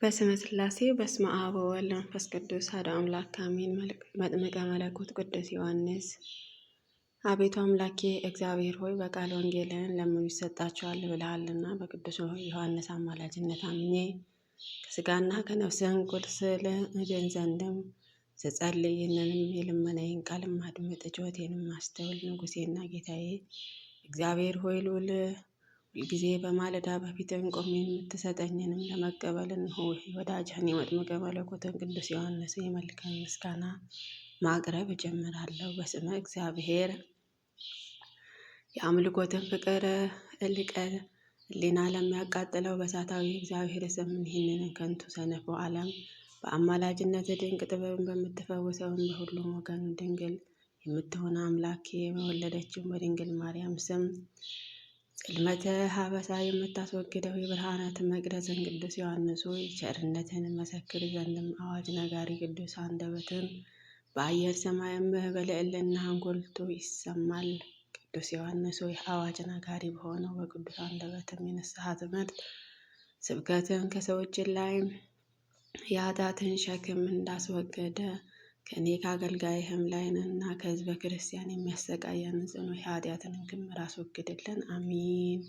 በስመ ሥላሴ በስመ አብ ወወልድ ወመንፈስ ቅዱስ አሐዱ አምላክ አሜን። መጥምቀ መለኮት ቅዱስ ዮሐንስ። አቤቱ አምላኬ እግዚአብሔር ሆይ በቃል ወንጌልን ለምኑ ይሰጣቸዋል ብለሃልና በቅዱስ ዮሐንስ አማላጅነት አምኜ ከሥጋና ከነፍስህን ቁርስ እድን ዘንድም ስጸልይ ይህንንም የልመናዬን ቃል አድምጥ፣ ጩኸቴንም አስተውል። ንጉሴና ጌታዬ እግዚአብሔር ሆይ ልዑል ሁልጊዜ በማለዳ በፊትህ ቆሜ የምትሰጠኝንም ለመቀበል እንሆ ወዳጅህን የመጥምቀ መለኮትን ቅዱስ ዮሐንስን የመልካም ምስጋና ማቅረብ እጀምራለሁ። በስመ እግዚአብሔር የአምልኮትን ፍቅር ሕሊና ለሚያቃጥለው በእሳታዊ እግዚአብሔር ስም ይህንን ከንቱ ሰነፍ ዓለም በአማላጅነት ድንቅ ጥበብን በምትፈውሰውን በሁሉም ወገን ድንግል የምትሆን አምላኬ በወለደችው በድንግል ማርያም ስም ጽልመተ ሀበሳ የምታስወግደው የብርሃናት መቅደስን ቅዱስ ዮሐንስ ሆይ ቸርነትን መሰክር ዘንድም አዋጅ ነጋሪ ቅዱስ አንደበትን በአየር ሰማይም በልዕልና ጎልቶ ይሰማል። ቅዱስ ዮሐንስ ሆይ አዋጅ ነጋሪ በሆነው በቅዱስ አንደበትም የንስሐ ትምህርት ስብከትን ከሰዎች ላይ የኃጢአትን ሸክም እንዳስወገደ ከእኔ ከአገልጋይህም ላይንና ከሕዝበ ክርስቲያን የሚያሰቃየን ጽኑ የኃጢአትን ክምር አስወግድልን። አሚን።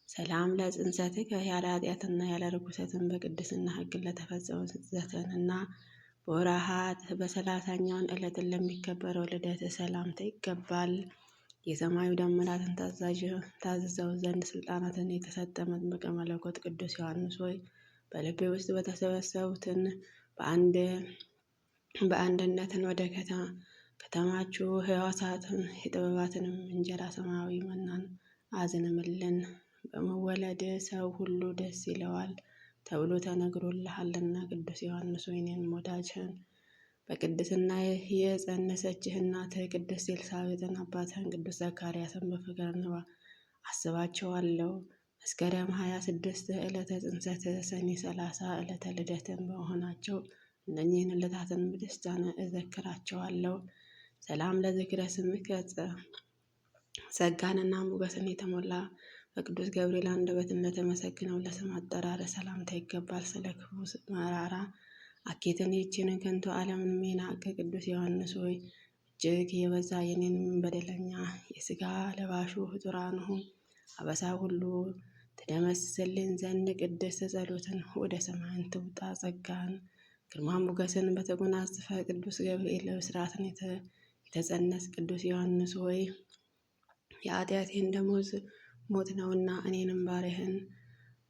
ሰላም ለጽንሰትከ ያለ ኃጢአትና ያለ ርኩሰትን በቅድስና ሕግ ለተፈጸመ ጽንሰትንና በወርኃ በ30ኛውን ዕለትን ለሚከበረው ልደት ሰላምታ ይገባል። የሰማዩ ደመናትን ታዘዘው ዘንድ ስልጣናትን የተሰጠ መጥምቀ መለኮት ቅዱስ ዮሐንስ ሆይ በልቤ ውስጥ በተሰበሰቡትን በአንድነትን ወደ ከተማችሁ ሕዋሳትን የጥበባትንም እንጀራ ሰማያዊ መናን አዝንምልን። በመወለድ ሰው ሁሉ ደስ ይለዋል ተብሎ ተነግሮልሃልና ቅዱስ ዮሐንስ ሆይ እኔንም ወዳጅህን በቅድስና የጸነሰችህ እናትህ ቅድስት ኤልሳቤጥን አባትህን ቅዱስ ዘካርያስን በፍቅር አስባቸዋለሁ። መስከረም 26 ዕለተ ጽንሰት ሰኔ 30 ዕለተ ልደትን በመሆናቸው እነኚህን ዕለታትን በደስታን እዘክራቸዋለሁ። ሰላም ለዝክረ ስምከ ጸጋንና ሞገስን የተሞላ በቅዱስ ገብርኤል አንደበት እንደተመሰግነው ለስም አጠራር ሰላምታ ይገባል። ስለ ክፉ መራራ አኬትን ይህችን ከንቱ ዓለምን የናቀ ቅዱስ ዮሐንስ ሆይ እጅግ የበዛ የኔንም በደለኛ የሥጋ ለባሹ ፍጡራንሁ አበሳ ሁሉ ትደመስስልን ዘንድ ቅድስት ጸሎትን ወደ ሰማይን ትውጣ። ጸጋን ግርማ ሞገስን በተጎናጸፈ ቅዱስ ገብርኤል ብስራትን የተጸነስ ቅዱስ ዮሐንስ ሆይ የኃጢአቴን ደሞዝ ሞት ነውና እኔንም ባሪያህን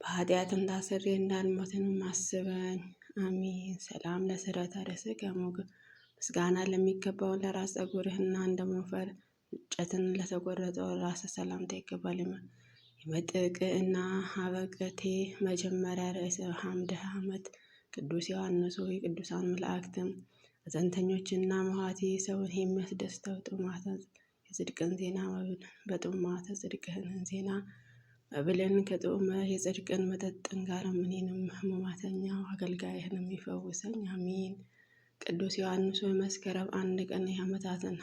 በኃጢአትን ታስሬ እንዳልሞትንም አስበኝ። አሚን። ሰላም ለስረተ ርእስከ ምስጋና ለሚገባውን ለራስ ጸጉርህና እንደ ሞፈር እንጨትን ለተቆረጠው ራስ ሰላምታ ይገባል። የመጥቅ እና ሀበቀቴ መጀመሪያ ርዕሰ ሐምደ ዓመት ቅዱስ ዮሐንስ ሆይ ቅዱሳን መላእክትም አዘንተኞችና መዋቲ ሰውን የሚያስደስተው ጥማተ የጽድቅን ዜና መብል በጥማተ ጽድቅህን ዜና መብልን ከጥዑመ የጽድቅን መጠጥን ጋር እኔንም ሕማማተኛው አገልጋይህንም ይፈውሰኝ። አሚን። ቅዱስ ዮሐንስ ሆይ መስከረም 1 ቀን የዓመታትን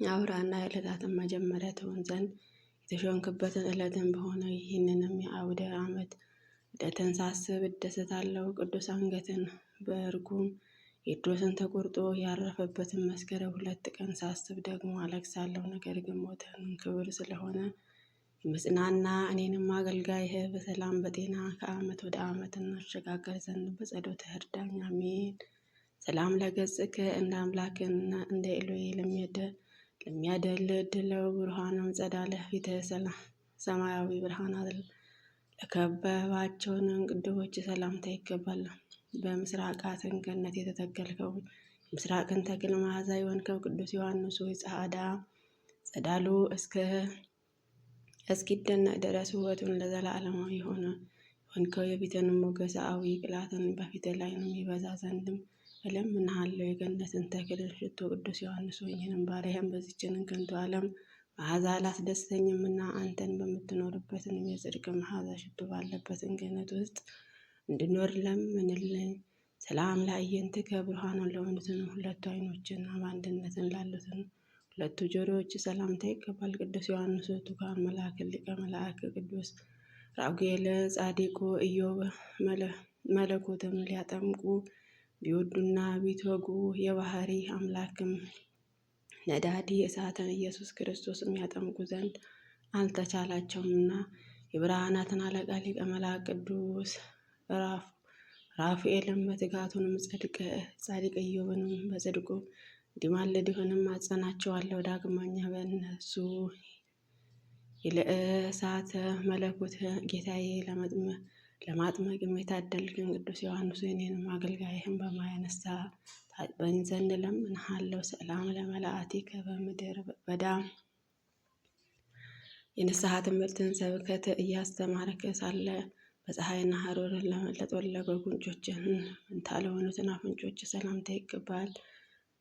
አውራና የዕለታትን መጀመሪያ ትሆን ዘንድ የተሾምክበትን ዕለትን በሆነ ይህንንም የአውደ ዓመት ልደትን ሳስብ እደሰታለሁ። ቅዱስ አንገትን በእርጉም ቴዎድሮስን ተቆርጦ ያረፈበትን መስከረም 2 ቀን ሳስብ ደግሞ አለቅሳለሁ። ነገር ግን ሞትህን ክብር ስለሆነ የመጽናና እኔንም አገልጋይህ በሰላም በጤና ከዓመት ወደ ዓመት እናሸጋገር ዘንድ በጸሎትህ እርዳኝ። አሜን። ሰላም ለገጽከ እንደ አምላክና እንደ ኤሎሄ ለሚያደልድለው ብርሃንም ጸዳለህ ፊትህ ሰማያዊ ብርሃናት ለከበባቸውን ቅዱቦች ሰላምታ ይገባል። በምስራቃትን ገነት የተተከልከው የምስራቅን ተክል መዓዛ የሆንከው ቅዱስ ዮሐንስ ሆይ ጸዳሉ እስኪደነቅ ድረስ ውበቱን ለዘላለማዊ የሆንከው የፊትንም ሞገሳዊ ቅላትን በፊትህ ላይ ነው ይበዛ ዘንድም እለምንሃለሁ። የገነትን ተክል ሽቶ ቅዱስ ዮሐንስ ሆይ እኔንም ባሪያህን በዚችን ከንቱ ዓለም መዓዛ አላስደስተኝምና አንተን በምትኖርበትን የጽድቅ መዓዛ ሽቶ ባለበትን ገነት ውስጥ እንድኖር ለምንልኝ። ሰላም ለአዕይንትከ ብርሃኑን ለሆኑትን ሁለቱ ዓይኖችና በአንድነትን ላሉትን ሁለቱ ጆሮዎች ሰላምታ ይገባል። ቅዱስ ዮሐንስ ቱካን መልአክ ሊቀ መልአክ ቅዱስ ራጉኤል ጻዲቁ ኢዮብ መለኮትም ሊያጠምቁ ቢወዱና ቢተጉ የባህሪ አምላክም ነዳዲ እሳትን ኢየሱስ ክርስቶስም ያጠምቁ ዘንድ አልተቻላቸውምና የብርሃናትን አለቃ ሊቀ መላእክት ቅዱስ ራፋኤልም በትጋቱንም ጻድቅ ኢዮብንም በጽድቁ እንዲማልድህንም አጸናቸዋለሁ። ዳግመኛ በእነሱ የለእሳተ መለኮት ጌታዬ ለማጥመቅ የታደልክን ቅዱስ ዮሐንስ እኔንም አገልጋይህን በማየ ንስሐ ታጥበኝ ዘንድ እለምንሃለሁ። ሰላም ለመላእክቲከ በምድረ በዳ የንስሐ ትምህርትን ስብከት እያስተማርክ ሳለ በፀሐይና ሐሩር ለጠወለጉ ጉንጮችህን መንታ ለሆኑትን አፍንጮች ሰላምታ ይገባል።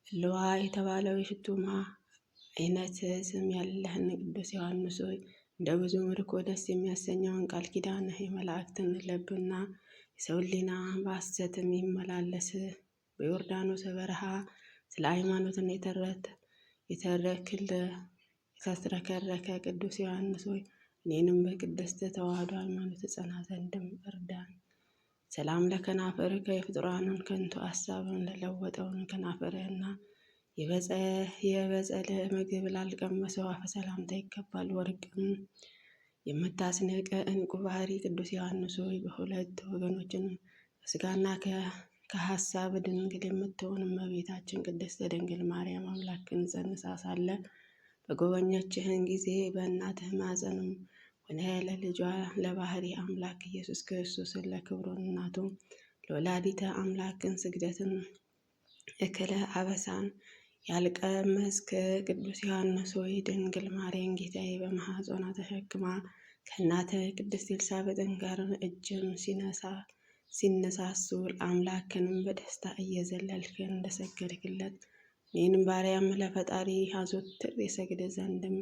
እልዋ የተባለው የሽቱማ አይነት ስም ያለህን ቅዱስ ዮሐንስ ሆይ እንደ ብዙ ምርኮ ደስ የሚያሰኘውን ቃል ኪዳንህ የመላእክትን ልብና የሰው ሕሊና በሐሰትም ይመላለስ በዮርዳኖስ በረሃ ስለ ሃይማኖትን የተዝረከረከ ቅዱስ ዮሐንስ ሆይ እኔንም በቅድስት ተዋህዶ ሃይማኖት ጸና ዘንድም እርዳን። ሰላም ለከናፈርከ የፍጡራንን ከንቱ ሀሳብን ለለወጠውን ከናፈርህና የበጸለ ምግብ ላልቀመሰው አፈ ሰላምታ ይገባል። ወርቅም የምታስንቅ እንቁ ባህሪ ቅዱስ ዮሐንስ ሆይ በሁለት ወገኖችን ከስጋና ከሀሳብ ድንግል የምትሆን እመቤታችን ቅድስት ድንግል ማርያም አምላክን ጸንሳ ሳለ በጎበኘችህን ጊዜ በእናትህ ማኅፀንም ሆነ ለልጇ ለባህሪ አምላክ ኢየሱስ ክርስቶስን ለክብሩን እናቱ ለወላዲተ አምላክን ስግደትን እክለ አበሳን ያልቀመስክ ቅዱስ ዮሐንስ ሆይ ድንግል ማርያም ጌታዬ በማኅፀኗ ተሸክማ ከእናትህ ቅድስት ኤልሳቤጥን ጋር እጅም ሲነሳሱ አምላክንም በደስታ እየዘለልክ እንደሰገድክለት እኔንም ባሪያም ለፈጣሪ አዘወትር የሰግድ ዘንድም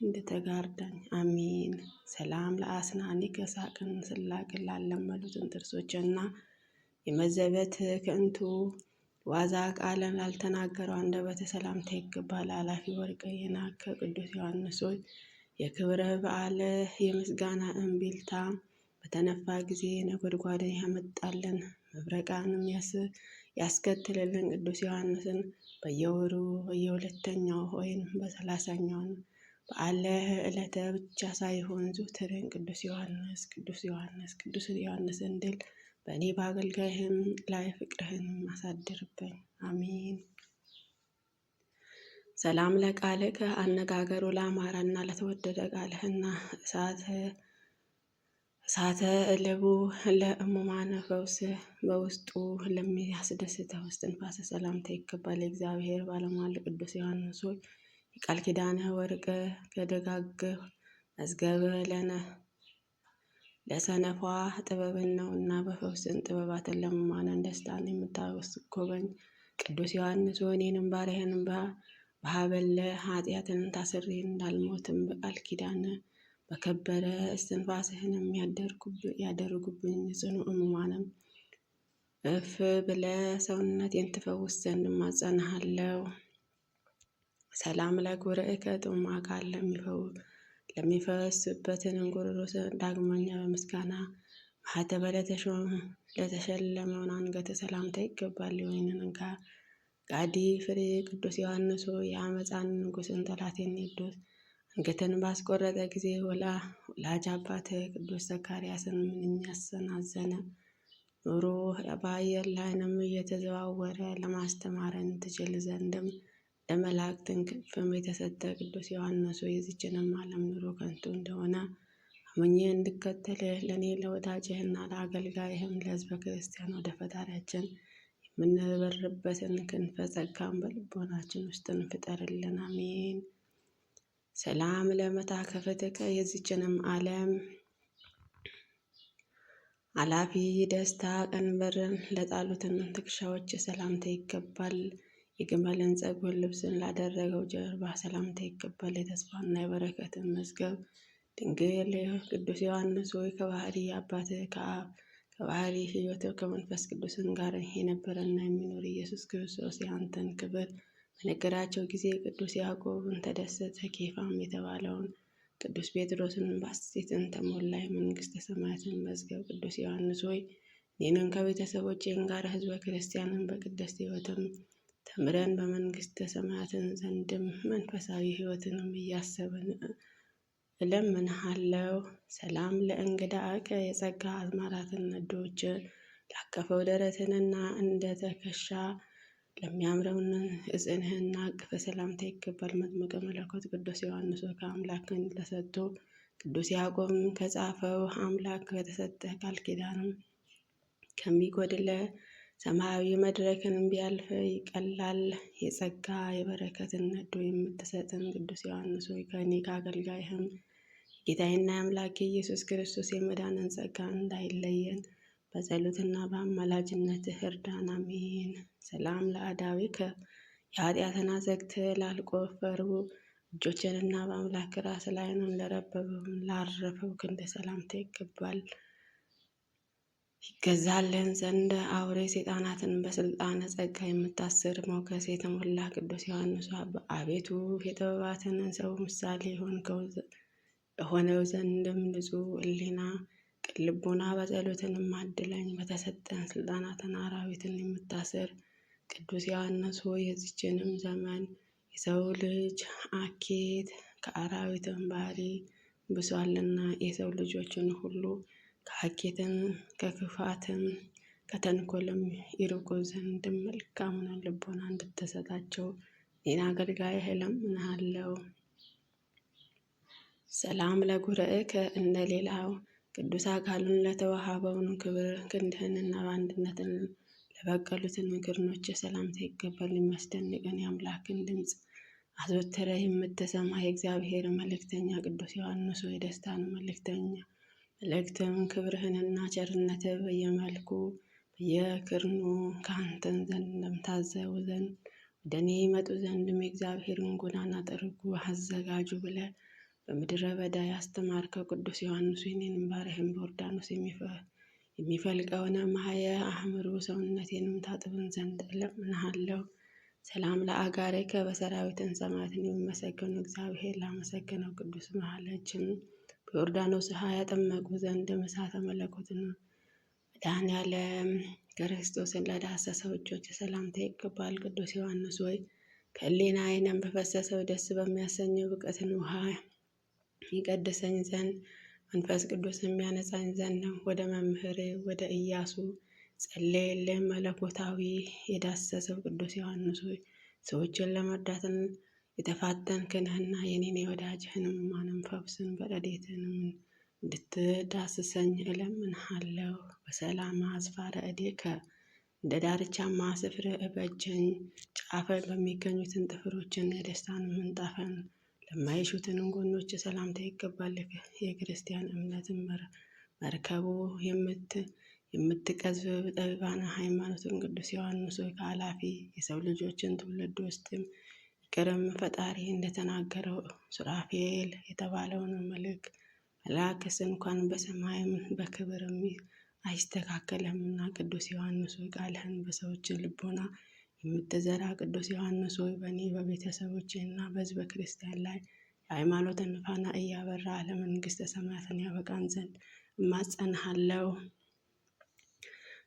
እንድተጋርዳኝ አሜን። ሰላም ለአስናኒከ ሳቅን ስላቅን ላለመሉትን ጥርሶችና የመዘበት ከንቱ ዋዛ ቃልን ላልተናገረው አንደበተ ሰላምታ ይገባል። አላፊ ወርቅ የናከ ቅዱስ ዮሐንስ ሆይ የክብረ በዓል የምስጋና እምቢልታ በተነፋ ጊዜ ነጎድጓድን ያመጣልን መብረቃንም ያስከትልልን ቅዱስ ዮሐንስን በየወሩ በየሁለተኛው ወይም በ30ኛው በዓለ ዕለተ ብቻ ሳይሆን ዘወትርን ቅዱስ ዮሐንስ እንድል በእኔ በአገልጋይህም ላይ ፍቅርህን አሳድርብኝ። አሜን። ሰላም ለቃልከ አነጋገሩ ለአማረና ለተወደደ ቃልህና እሳተ ልቡ ለእሙማነ ፈውስ በውስጡ ለሚያስደስተው እስትንፋሰ ሰላምታ ይገባል። የእግዚአብሔር ባለሟል ቅዱስ ዮሐንስ ሆይ የቃል ኪዳንህ ወርቅ ከደጋግ መዝገበ ለሰነፏ ጥበብን ነውና በፈውስን ጥበባትን ለመማነን ደስታን የምታስጎበኝ ቅዱስ ዮሐንስ ሆይ እኔንም ባሪያህንም በሀበለ ኃጢአትን ታስሬ እንዳልሞትም በቃል ኪዳን በከበረ እስትንፋስህንም ያደርጉብኝ ጽኑ እሙማንም እፍ ብለ ሰውነቴን ትፈውስ ዘንድ እማጸንሃለሁ። ሰላም ለጉርዕከ ጥዑመ ቃል ለሚፈስበትን እንጉርሮ ዳግመኛ በምስጋና ማኅተበ ለተሸለመውን አንገተ ሰላምታ ይገባል። የወይንን ጋዲ ፍሬ ቅዱስ ዮሐንስ ሆይ የአመፃን ንጉሥን ጠላት ሄሮድስ አንገትን ባስቆረጠ ጊዜ ወላጅ አባት ቅዱስ ዘካርያስን ምንኛ ያሰናዘነ ኑሮ በአየር ላይንም እየተዘዋወረ ለማስተማረን ትችል ዘንድም ለመላእክትን ክንፍም የተሰጠ ቅዱስ ዮሐንስ ሆይ የዚችንም ዓለም ኑሮ ከንቱ እንደሆነ አምኜ እንድከተል ለእኔ ለወዳጅህና ለአገልጋይህም ለሕዝበ ክርስቲያን ወደ ፈጣሪያችን የምንበርበትን ክንፈ ጸጋም በልቦናችን ውስጥን ፍጠርልን። አሜን። ሰላም ለመታከፍትከ የዚችንም ዓለም አላፊ ደስታ ቀንበርን ለጣሉትን ትከሻዎች ሰላምታ ይገባል። የግመልን ጸጉር ልብስን ላደረገው ጀርባ ሰላምታ ይገባል። የተስፋና የበረከትን መዝገብ ድንግል ቅዱስ ዮሐንስ ሆይ ከባህሪ አባት ከአብ ከባህሪ ሕይወት ከመንፈስ ቅዱስን ጋር የነበረና የሚኖር ኢየሱስ ክርስቶስ የአንተን ክብር በነገራቸው ጊዜ ቅዱስ ያዕቆብን ተደሰተ። ኬፋም የተባለውን ቅዱስ ጴጥሮስን በሐሴትን ተሞላ የመንግሥተ ሰማያትን መዝገብ። ቅዱስ ዮሐንስ ሆይ እኔንም ከቤተሰቦቼም ጋር ሕዝበ ክርስቲያንን በቅድስት ሕይወትም ተምረን በመንግሥተ ሰማያትን ዘንድም መንፈሳዊ ሕይወትንም እያሰብን እለምንሃለሁ። ሰላም ለእንግዳከ የጸጋ አዝማራትን ነዶች ላቀፈው ደረትንና እንደ ትከሻ ለሚያምረውን እጽንህና አቅፈ ሰላምታ ይገባል። መጥምቀ መለኮት ቅዱስ ዮሐንስ ከአምላክን ተሰጥቶ ቅዱስ ያዕቆብም ከጻፈው አምላክ ከተሰጠህ ቃል ኪዳንም ከሚጎድለ ሰማያዊ መድረክን ቢያልፍ ይቀላል። የጸጋ የበረከትን ነዶ የምትሰጥን ቅዱስ ዮሐንስ ሆይ ከእኔ ከአገልጋይህም ጌታዬና የአምላኬ ኢየሱስ ክርስቶስ የመዳንን ጸጋ እንዳይለየን በጸሎትና በአማላጅነትህ እርዳን። አሜን። ሰላም ለአዳዊከ የኃጢአትን አዘግት ላልቆፈሩ እጆችንና በአምላክ ራስ ላይንም ለረበበው ላረፈው ክንድ ሰላምታ ይገዛልን ዘንድ አውሬ ሰይጣናትን በስልጣነ ጸጋ የምታስር ሞገስ የተሞላ ቅዱስ ዮሐንስ አቤቱ የጥበባትን ሰው ምሳሌ ሆነው ዘንድም ንጹሕ ሕሊና ቅን ልቡና በጸሎትንም አድለኝ። በተሰጠን ስልጣናትን አራዊትን የምታስር ቅዱስ ዮሐንስ ሆይ የዚችንም ዘመን የሰው ልጅ አኬት ከአራዊትን ባህሪ ብሷልና የሰው ልጆችን ሁሉ ከአኬትን ከክፋትም ከተንኮልም ይርቁ ዘንድ መልካሙን ልቦና እንድትሰጣቸው እኔን አገልጋይህ እለምንሃለሁ። ሰላም ለጉርዕከ እንደ ሌላው ቅዱስ አካሉን ለተዋሃበውን ክብር ክንድህንና በአንድነትን ለበቀሉትን ክርኖች ሰላምታ ይገባል። የሚያስደንቅን የአምላክን ድምፅ አዘወትረ የምትሰማ የእግዚአብሔር መልእክተኛ ቅዱስ ዮሐንስ ሆይ ደስታን መልእክትም ክብርህንና ቸርነትህ በየመልኩ በየክርኑ ከአንተን ዘንድ እንደምታዘው ዘንድ ወደ እኔ ይመጡ ዘንድም የእግዚአብሔርን ጎዳና ጠርጉ አዘጋጁ ብለ በምድረ በዳ ያስተማርከው ቅዱስ ዮሐንስ እኔንም ባሪያህን በዮርዳኖስ የሚፈልቀውን ማየ አእምሮ ሰውነቴንም ታጥብን ዘንድ እለምንሃለሁ። ሰላም ለአጋሬከ በሰራዊትን ሰማያትን የሚመሰገኑ እግዚአብሔር ላመሰገነው ቅዱስ መሐለችን በዮርዳኖስ ውሃ ያጠመቁ ዘንድ እሳተ መለኮትን መድኃኔዓለም ክርስቶስን ለዳሰሰው እጆች ሰላምታ ይገባል። ቅዱስ ዮሐንስ ሆይ ከሕሊና ዓይንም በፈሰሰው ደስ በሚያሰኘው ብቀትን ውሃ ይቀድሰኝ ዘንድ መንፈስ ቅዱስ የሚያነጻኝ ዘንድ ነው። ወደ መምህሬ ወደ ኢያሱ ጸልይልኝ። መለኮታዊ የዳሰሰው ቅዱስ ዮሐንስ ሆይ ሰዎችን ለመርዳትን የተፋጠንክ ነህና የኔን የወዳጅህንም ማንም ፈውስን በረድኤትህንም እንድትዳስሰኝ እለምንሃለሁ። በሰላም አዝፋረ እዴከ እንደ ዳርቻማ ስፍር እበጀኝ። ጫፈ በሚገኙትን ጥፍሮችን የደስታን ምንጣፈን ለማይሹትንም ጎኖች ሰላምታ ይገባል። የክርስቲያን እምነትን መርከቡ የምትቀዝፍ ጠቢባን ሃይማኖትን ቅዱስ ዮሐንስ ሆይ ከኃላፊ የሰው ልጆችን ትውልድ ውስጥም ይቅርም ፈጣሪ እንደተናገረው ሱራፌል የተባለውን መልአክስ እንኳን በሰማይም በክብርም አይስተካከልምና ቅዱስ ዮሐንስ ሆይ ቃልህን በሰዎች ልቦና የምትዘራ ቅዱስ ዮሐንስ ሆይ በእኔ በቤተሰቦቼ እና በሕዝበ ክርስቲያን ላይ የሃይማኖትን ፋና እያበራ ለመንግሥተ ሰማያትን ያበቃን ዘንድ እማጸንሃለሁ።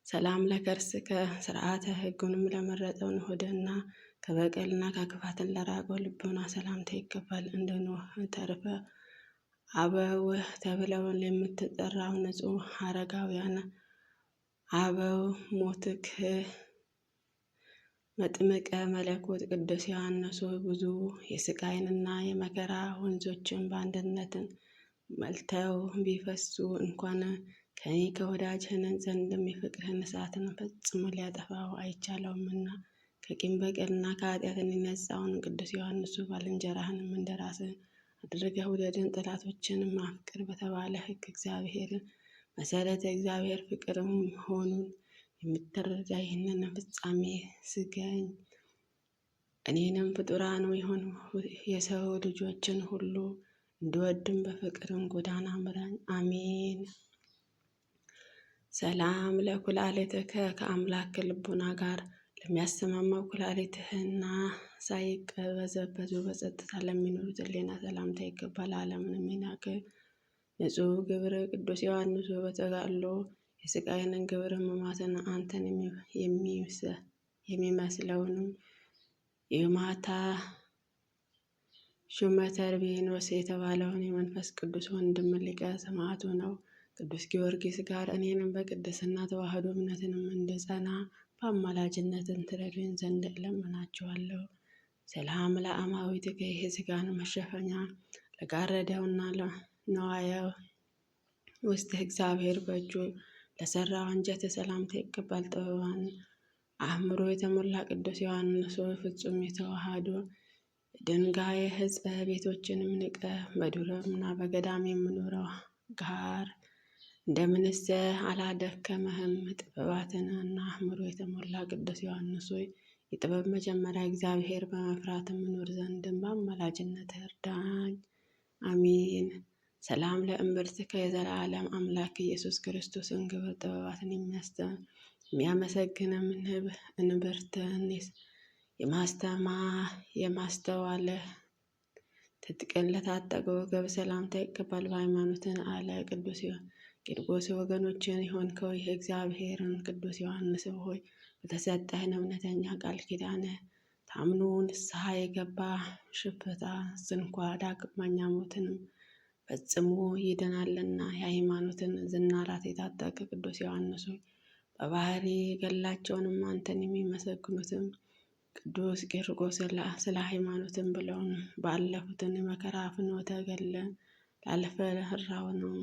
ሰላም ለከርስከ ስርዓተ ሕጉንም ለመረጠውን ሆድና ከበቀልና ከክፋትን ለራቀው ልቦና ሰላምታ ይገባል። እንደ ኖህ ተርፈ አበው ተብለውን የምትጠራው ንጹሕ አረጋውያን አበው ሞትክ መጥምቀ መለኮት ቅዱስ ዮሐንስ ሆይ ብዙ የስቃይንና የመከራ ወንዞችን በአንድነትን መልተው ቢፈሱ እንኳን ከኔ ከወዳጅህን ዘንድም የፍቅርህን እሳትን ፈጽሞ ሊያጠፋው አይቻለውምና ከቂም በቀልና ከኃጢአትን የነጻውን ቅዱስ ዮሐንስ ባልንጀራህንም እንደራስህ አድርገህ ውደድን። ጠላቶችንም አፍቅር በተባለ ሕግ እግዚአብሔርን መሰረተ እግዚአብሔር ፍቅርም ሆኑን የምትረዳ ይህንን ፍጻሜ ስገኝ እኔንም ፍጡራኑ የሆኑ የሰው ልጆችን ሁሉ እንድወድም በፍቅርም ጎዳና ምራኝ። አሜን። ሰላም ለኩላሊትከ ከአምላክ ልቡና ጋር ለሚያሰማማው ኩላሊትህና ሳይቀበዘበዙ በጸጥታ ለሚኖሩት ሕሊና ሰላምታ ይገባል። ዓለምን የሚናቅ ንጹሕ ግብር ቅዱስ ዮሐንስ በተጋድሎ የሥቃይን ግብር ሕማማትን አንተን የሚመስለውንም የማታ ሹመተርቤኖስ የተባለውን የመንፈስ ቅዱስ ወንድም ሊቀ ሰማዕቱ ነው። ቅዱስ ጊዮርጊስ ጋር እኔንም በቅድስና ተዋህዶ እምነትንም እንድጸና በአማላጅነትን ትረዱኝ ዘንድ እለምናችኋለሁ። ሰላም ለአማዊትከ የሥጋን መሸፈኛ ለጋረደውና ነዋየ ውስጥህ እግዚአብሔር በእጁ ለሠራው አንጀት ሰላምታ ይገባል። ጥበባን አእምሮ የተሞላ ቅዱስ ዮሐንስ ፍጹም የተዋህዶ ድንጋይ ሕጽ ቤቶችንም ንቀ በዱርና በገዳም የምኖረው ጋር እንደምንስ አላደከመህም? ጥበባትንና አእምሮ የተሞላ ቅዱስ ዮሐንስ ሆይ የጥበብ መጀመሪያ እግዚአብሔር በመፍራት ምኖር ዘንድም በአማላጅነት እርዳኝ። አሚን። ሰላም ለእምብርትከ የዘላለም አምላክ ኢየሱስ ክርስቶስን ግብር ጥበባትን የሚያመሰግንም እንብርትን የማስተዋለ ትጥቅን ለታጠቀ ወገብ ሰላምታ ይገባል። በሃይማኖትን አለ ቅዱስ ቂርቆስ ወገኖችን የሆንከው ይህ እግዚአብሔርን ቅዱስ ዮሐንስ ሆይ በተሰጠህን እውነተኛ ቃል ኪዳን ታምኖ ንስሐ የገባ ሽፍታ ስንኳ ዳግመኛ ሞትንም ፈጽሞ ይድናልና። የሃይማኖትን ዝናራት የታጠቀ ቅዱስ ዮሐንስ ሆይ በባህሪ ገላቸውንም አንተን የሚመሰግኑትም ቅዱስ ቂርቆስ ስለ ሃይማኖትን ብለውን ባለፉትን የመከራ ፍኖተ ገድል ላልፈራውንም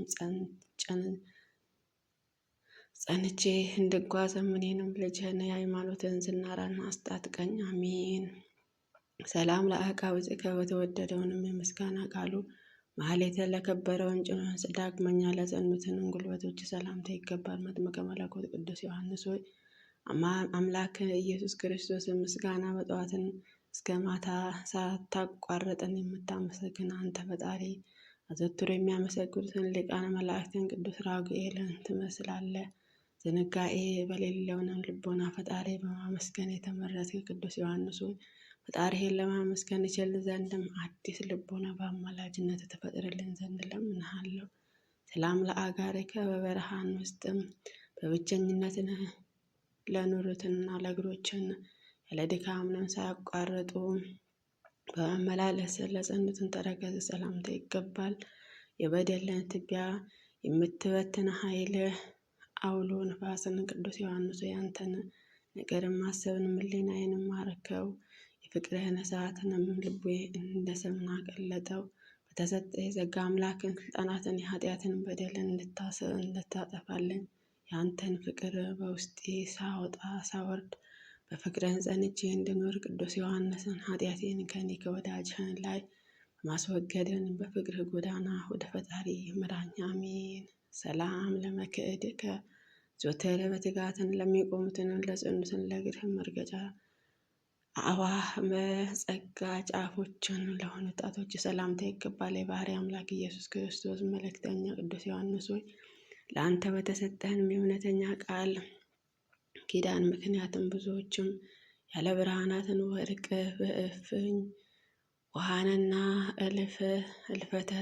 ጸንቼ እንድጓዝ እኔንም ልጅህን የሃይማኖትን ዝናራን አስታጥቀኝ። አሜን። ሰላም ለአቃብጽከ በተወደደውንም የምስጋና ቃሉ ማህሌተ ለከበረውን ጭኖንስ ዳግመኛ ለጸኑትንም ጉልበቶች ሰላምታ ይገባል። መጥምቀ መለኮት ቅዱስ ዮሐንስ ሆይ አምላክ ኢየሱስ ክርስቶስ ምስጋና በጠዋትን እስከ ማታ ሳታቋርጥን የምታመሰግን አንተ ፈጣሪ አዘውትሮ የሚያመሰግኑትን ሊቃነ መላእክትን ቅዱስ ራጉኤልን ትመስላለህ። ዝንጋኤ በሌለውንም ልቦና ፈጣሪ በማመስገን የተመረጥክ ቅዱስ ዮሐንስ ሆይ ፈጣሪህን ለማመስገን ይችል ዘንድም አዲስ ልቦና በአማላጅነት ተፈጥርልን ዘንድ እለምንሃለሁ። ሰላም ለአጋርከ በበረሃን ውስጥም በብቸኝነትን ለኑሩትና ለእግሮችን ያለ ድካምንም ሳያቋርጡ በመመላለስ ለጸኑትን ተረከዝ ሰላምታ ይገባል። የበደልን ትቢያ የምትበትን ኃይል አውሎ ነፋስን ቅዱስ ዮሐንስ ያንተን ነገርን ማሰብን ሕሊናዬንም ማረከው። የፍቅርህን እሳትንም ልቤ እንደ ሰምና ቀለጠው። በተሰጠ የጸጋ አምላክን ስልጣናትን የኃጢአትን በደልን እንድታጠፋልን የአንተን ፍቅር በውስጤ ሳወጣ ሳወርድ በፍቅርህን ጸንቼ እንድኖር ቅዱስ ዮሐንስን ኃጢአቴን ከኔ ከወዳጅህን ላይ ማስወገድን በፍቅርህ ጎዳና ወደ ፈጣሪ ምራኝ። አሜን። ሰላም ለመክእድከ ዞተረ በትጋትን ለሚቆሙትን ለጽኑትን ለእግርህ መርገጫ አእዋህ መጸጋ ጫፎችን ለሆኑ ጣቶች ሰላምታ ይገባል። የባህሪ አምላክ ኢየሱስ ክርስቶስ መልእክተኛ ቅዱስ ዮሐንስ ሆይ ለአንተ በተሰጠህን የእውነተኛ ቃል ኪዳን ምክንያትም ብዙዎችም ያለ ብርሃናትን ወርቅ በእፍኝ ውሃንና እልፈተ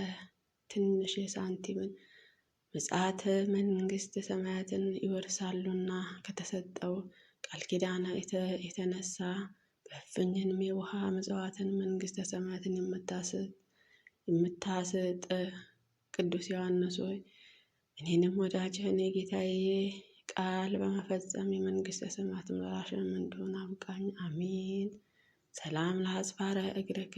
ትንሽ ሳንቲምን ምጽአት መንግስት ሰማያትን ይወርሳሉና ከተሰጠው ቃል ኪዳን የተነሳ በእፍኝንም የውሃ ምጽዋትን መንግስተ ሰማያትን የምታስጥ ቅዱስ ዮሐንስ ሆይ እኔንም ወዳጅህን የጌታዬ ቃል በመፈጸም የመንግስተ ሰማያት ወራሽም እንደሆነ አብቃኝ። አሜን። ሰላም ለአጽፋረ እግርከ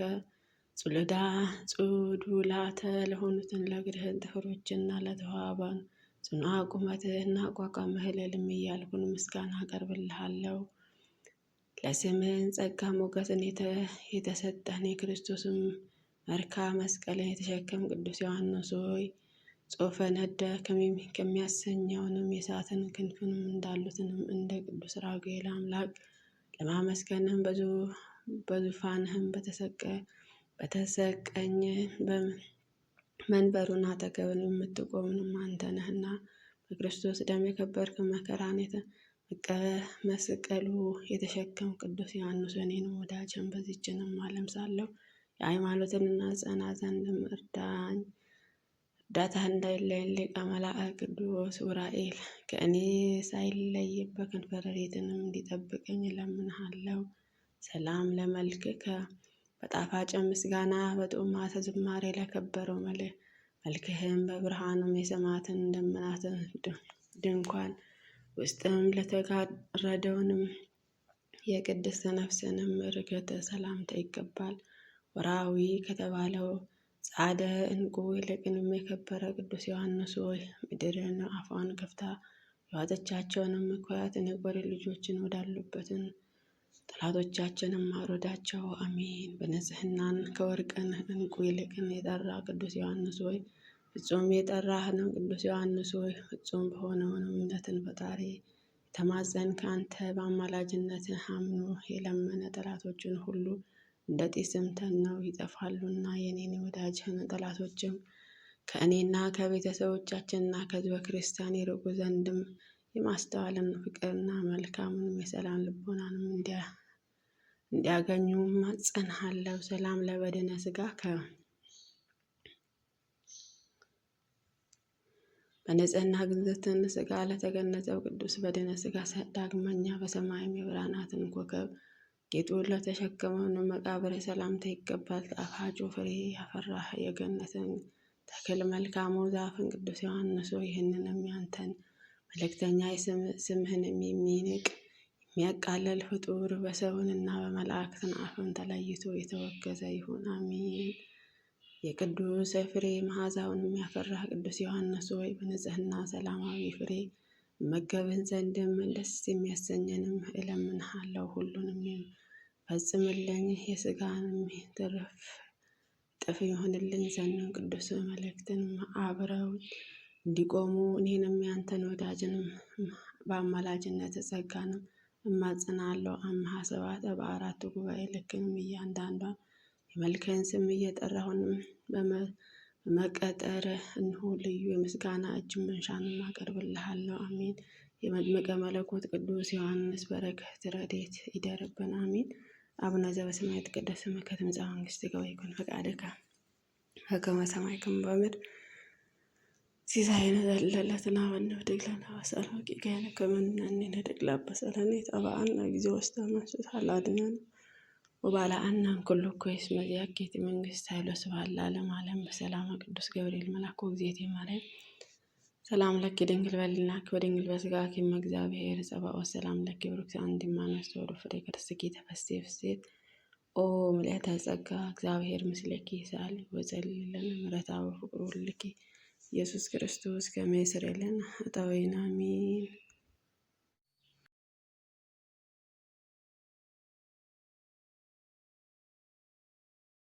ጹዱላተ ለሆኑትን ለእግርህን ጥፍሮችና ለተዋባን ጽኑ ቁመትህና አቋቋምህ እልልም እያልኩን ምስጋና አቀርብልሃለሁ። ለስምህን ጸጋ ሞገስን የተሰጠን የክርስቶስም መርካ መስቀልን የተሸከም ቅዱስ ዮሐንስ ሆይ ጾፈ ነደ ከሚያሰኘውንም የእሳትን ክንፍንም እንዳሉትንም እንደ ቅዱስ ራጉኤል አምላክ ለማመስገንም በዙፋንህም በተሰቀኝ መንበሩን አጠገብን የምትቆምንም አንተ ነህና በክርስቶስ ደም የከበርክ መስቀሉ የተሸከም ቅዱስ ዮሐንስ እኔንም ወዳጅን በዚችንም ዓለም ሳለሁ የሃይማኖትንና ጸና ዘንድም እርዳታ እንዳይለየን ሊቀ መላእክት ቅዱስ ዑራኤል ከእኔ ሳይለይ በክንፈ ረድኤትንም እንዲጠብቀኝ እለምንሃለሁ። ሰላም ለመልክከ በጣፋጭ ምስጋና በጡማተ ዝማሬ ለከበረው መልክህም በብርሃኑም የሰማዕትን ደመናትን ድንኳን ውስጥም ለተጋረደውንም የቅድስት ነፍስንም ዕርገተ ሰላምታ ይገባል። ወርኃዊ ከተባለው ጻዕደ ዕንቁ ይልቅንም የከበረ ቅዱስ ዮሐንስ ሆይ ምድርን አፏን ከፍታ የዋጠቻቸውንም እኩያትን የቆሬ ልጆችን ወዳሉበትን ጠላቶቻችንም አውረዳቸው። አሜን። በንጽሕናን ከወርቅን ዕንቁ ይልቅን የጠራ ቅዱስ ዮሐንስ ሆይ ፍጹም የጠራህንም ቅዱስ ዮሐንስ ሆይ ፍጹም በሆነውንም እምነትን ፈጣሪ የተማጸን ከአንተ በአማላጅነትህ አምኖ የለመነ ጠላቶችን ሁሉ እንደ ጢስም ተነው ይጠፋሉና የኔን ወዳጅህን ጠላቶችም ከእኔና ከቤተሰቦቻችንና ከሕዝበ ክርስቲያን ይርቁ ዘንድም የማስተዋልን ፍቅርና መልካሙንም የሰላም ልቦናንም እንዲያገኙ ማጸንሃለሁ። ሰላም ለበድነ ሥጋከ በንጽሕና ግንዘትን ሥጋ ለተገነዘው ቅዱስ በድነ ሥጋ ዳግመኛ በሰማይም የብርሃናትን ኮከብ ጌጡን ለተሸከመውን መቃብር ሰላምታ ይገባል። ጣፋጩ ፍሬ ያፈራህ የገነትን ተክል መልካሙ ዛፍን ቅዱስ ዮሐንስ ሆይ ይህንንም ያንተን መልእክተኛ ስምህንም የሚንቅ የሚያቃለል ፍጡር በሰውንና በመላእክትን አፍም ተለይቶ የተወገዘ ይሁን። አሜን። የቅዱስ ፍሬ መዓዛውን የሚያፈራህ ቅዱስ ዮሐንስ ሆይ በንጽሕና ሰላማዊ ፍሬ መገብን ዘንድም ደስ የሚያሰኘንም እለምንሃለሁ። ሁሉንም ፈጽምልኝ የሥጋንም ትርፍ ጥፍ ይሆንልኝ ዘንድ ቅዱስ መላእክትን አብረው እንዲቆሙ እኔንም ያንተን ወዳጅንም በአማላጅነት ጸጋንም እማጽናለሁ። አምሃ ስብሐት በአራቱ ጉባኤ ልክንም እያንዳንዷ የመልክህን ስም እየጠራሁንም በመቀጠር እንሆ ልዩ የምስጋና እጅ መንሻንም አቀርብልሃለሁ። አሜን። የመጥምቀ መለኮት ቅዱስ ዮሐንስ በረከት ረድኤት ይደርብን። አሜን። አቡነ ዘበሰማያት ይትቀደስ ስምከ ትምጻእ መንግሥትከ ወይኩን ፈቃድከ በከመ በሰማይ ከማሁ በምድር ሲሳየነ ዘለለዕለትነ ሀበነ ወኅድግ ለነ አበሳነ ወጌጋየነ ከመ ንሕነኒ ንኅድግ ለአበሳነ ኢታብአነ እግዚኦ ውስተ መንሱት አላድኅነነ ወባልዐነ እምኩሉ እኩይ እስመ ዚአኬቲ መንግሥት ኃይል ወስብሐት ለዓለመ ዓለም። በሰላመ ቅዱስ ገብርኤል መልአክ ወእግዝእትየ ማርያም ሰላም ለኪ ድንግል በኅሊናኪ ወድንግል በሥጋኪ እመ እግዚአብሔር ጸባኦት ሰላም ለኪ ብሩክት አንቲ እማንስት ወወልድ ፍሬ ከርሥኪ ተፈሥሒ ፍሥሕት ኦ ምልዕተ ጸጋ እግዚአብሔር ምስሌኪ ሳሊ ወጸልዪ ለነ ምሕረተ ወፍቅሩ ሁልኪ ኢየሱስ ክርስቶስ ከመ ይስረይ ለነ ኃጣውኢነ አሜን።